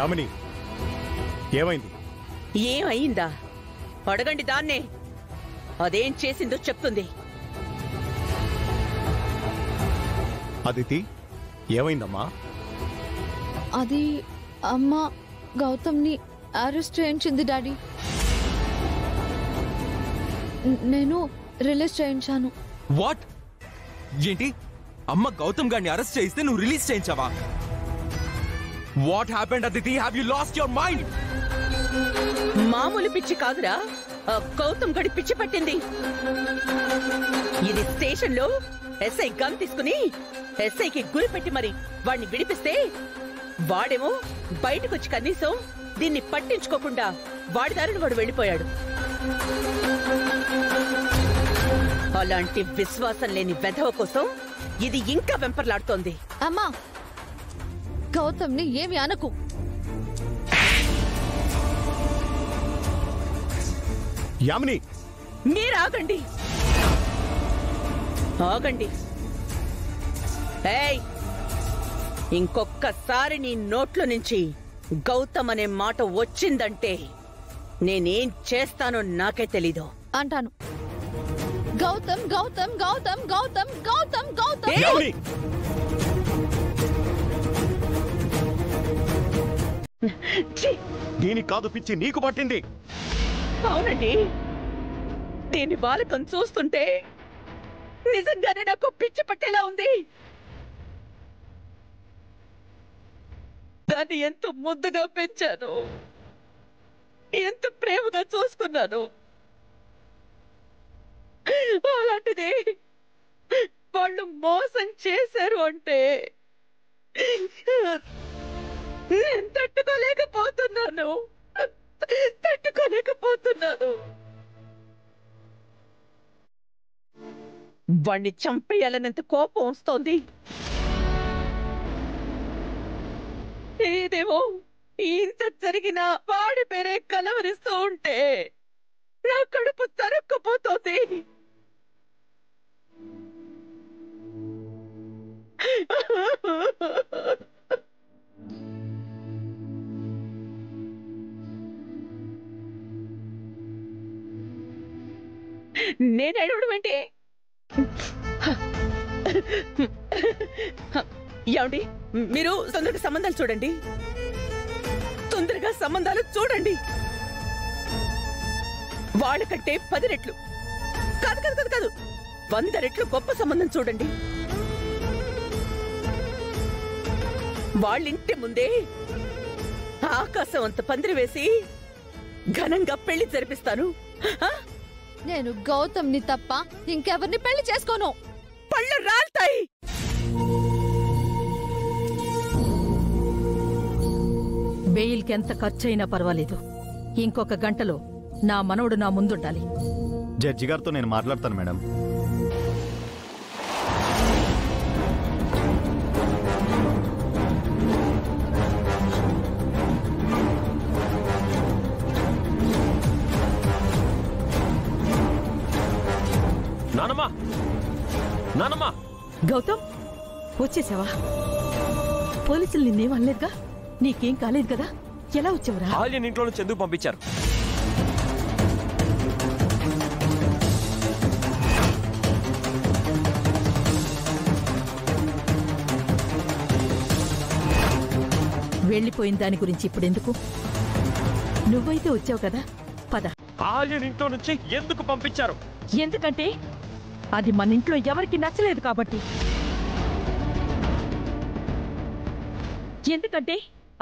యామిని, ఏమైంది? ఏమైందా? అడగండి దాన్నే. అదేం చేసిందో చెప్తుంది. అదితి, ఏమైందమ్మా? అది అమ్మ గౌతమ్ని అరెస్ట్ చేయించింది డాడీ. నేను రిలీజ్ చేయించాను. వాట్? ఏంటి? అమ్మ గౌతమ్ గారిని అరెస్ట్ చేయిస్తే నువ్వు రిలీజ్ చేయించావా? What happened Aditi? Have you lost your mind? మామూలు పిచ్చి కాదురా, గౌతమ్ గడి పిచ్చి పట్టింది. ఇది స్టేషన్ లో ఎస్ఐ గన్ తీసుకుని ఎస్ఐకి గురి పెట్టి మరి వాడిని విడిపిస్తే వాడేమో బయటకొచ్చి కనీసం దీన్ని పట్టించుకోకుండా వాడి దారిని వాడు వెళ్ళిపోయాడు. అలాంటి విశ్వాసం లేని వెధవ కోసం ఇది ఇంకా వెంపర్లాడుతోంది. అమ్మా, గౌతమ్ని ఏమి అనకు. యామిని, మీరు ఆగండి, ఆగండి. ఏయ్, ఇంకొక్కసారి నీ నోట్లో నుంచి గౌతమ్ అనే మాట వచ్చిందంటే నేనేం చేస్తానో నాకే తెలీదు. అంటాను. గౌతమ్ గౌతమ్ గౌతమ్ గౌతమ్ గౌతమ్ గౌతమ్. యామిని, దీని కాదు పిచ్చి నీకు పట్టింది. అవునండి, దీని బాలకం చూస్తుంటే నిజంగానే నాకు పిచ్చి పట్టేలా ఉంది. దాన్ని ఎంత ముద్దుగా పెంచాను, ఎంత ప్రేమగా చూసుకున్నాను. అలాంటిది వాళ్ళు మోసం చేశారు అంటే నేను తట్టుకోలేకపోతున్నాను. వాణ్ణి చంపేయాలనంత కోపం వస్తోంది. ఏదేమో ఇంత జరిగినా వాడి పేరే కలవరిస్తూ ఉంటే నా కడుపు తరుక్కుపోతోంది. నేను అడగడం ఏంటి? ఏమండి, మీరు తొందరగా సంబంధాలు చూడండి, తొందరగా సంబంధాలు చూడండి. వాళ్ళకంటే 10 రెట్లు కాదు కాదు కాదు కాదు 100 రెట్లు గొప్ప సంబంధం చూడండి. వాళ్ళింటి ముందే ఆకాశం అంత పందిరి వేసి ఘనంగా పెళ్లి జరిపిస్తాను. నేను గౌతమ్ని తప్ప ఇంకెవరిని పెళ్లి చేసుకోను. పళ్ళు రాల్తాయి. బెయిల్కి ఎంత ఖర్చయినా పర్వాలేదు, ఇంకొక గంటలో నా మనవడు నా ముందుండాలి. జడ్జి గారితో నేను మాట్లాడతాను మేడం. నానమ్మా, నానమ్మా. గౌతమ్, వచ్చేసావా? పోలీసులు నిన్నేం అనలేదుగా? నీకేం కాలేదు కదా? ఎలా వచ్చావురా? ఆల్యన్ ఇంట్లో నుంచి ఎందుకు పంపించారు? వెళ్ళిపోయిన దాని గురించి ఇప్పుడెందుకు? నువ్వైతే వచ్చావు కదా, పద. ఆల్యన్ ఇంట్లో నుంచి ఎందుకు పంపించారు? ఎందుకంటే అది మన ఇంట్లో ఎవరికి నచ్చలేదు కాబట్టి. ఎందుకంటే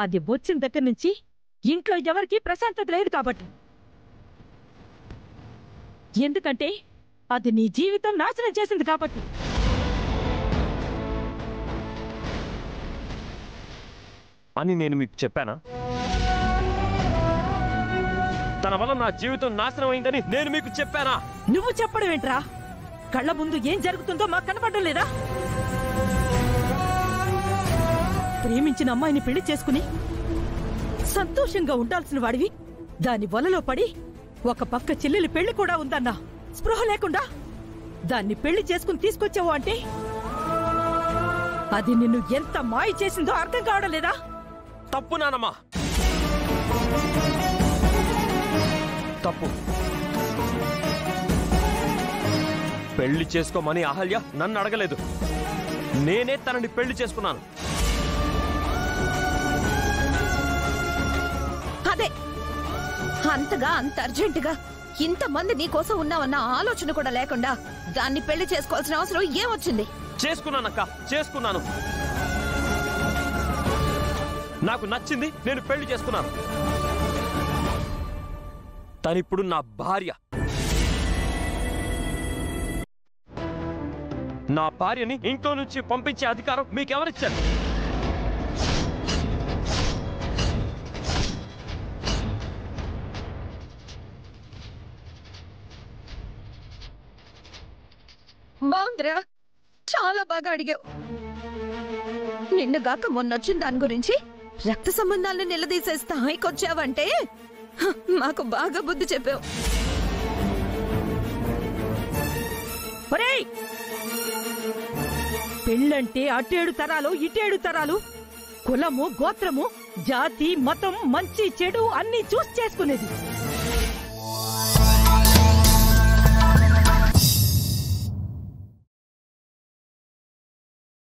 అది వచ్చిన దగ్గర నుంచి ఇంట్లో ఎవరికి ప్రశాంతత లేదు కాబట్టి. ఎందుకంటే అది నీ జీవితం నాశనం చేసింది కాబట్టి. అని నేను మీకు చెప్పానా? తన వల్ల నా జీవితం నాశనం అయిందని నేను మీకు చెప్పానా? నువ్వు చెప్పడం ఏంట్రా? కళ్ళ ముందు ఏం జరుగుతుందో మాకు కనపడడం లేదా? ప్రేమించిన అమ్మాయిని పెళ్లి చేసుకుని సంతోషంగా ఉండాల్సిన వాడివి దాని వలలో పడి ఒక పక్క చెల్లెలి పెళ్లి కూడా ఉందన్నా స్పృహ లేకుండా దాన్ని పెళ్లి చేసుకుని తీసుకొచ్చావు అంటే అది నిన్ను ఎంత మాయ చేసిందో అర్థం కావడం లేదా? తప్పు నానమ్మా, తప్పు. పెళ్లి చేసుకోమని అహల్య నన్ను అడగలేదు. నేనే తనని పెళ్లి చేసుకున్నాను. అదే అంతగా అంత అర్జెంటుగా ఇంతమంది నీకోసం ఉన్నావన్న ఆలోచన కూడా లేకుండా దాన్ని పెళ్లి చేసుకోవాల్సిన అవసరం ఏమొచ్చింది? చేసుకున్నానక్క, చేసుకున్నాను. నాకు నచ్చింది, నేను పెళ్లి చేసుకున్నాను. తనిప్పుడు నా భార్య. నా భార్యని ఇంట్లో నుంచి పంపించే అధికారం మీకెవరిచ్చారు? బాగుందిరా, చాలా బాగా అడిగావు. నిన్నగాక మొన్నొచ్చిన దాని గురించి రక్త సంబంధాలను నిలదీసే స్థాయికి వచ్చావంటే మాకు బాగా బుద్ధి చెప్పావు. పెళ్ళంటే అటేడు తరాలు ఇటేడు తరాలు, కులము గోత్రము జాతి మతం మంచి చెడు అన్ని చూసి చేసుకునేది.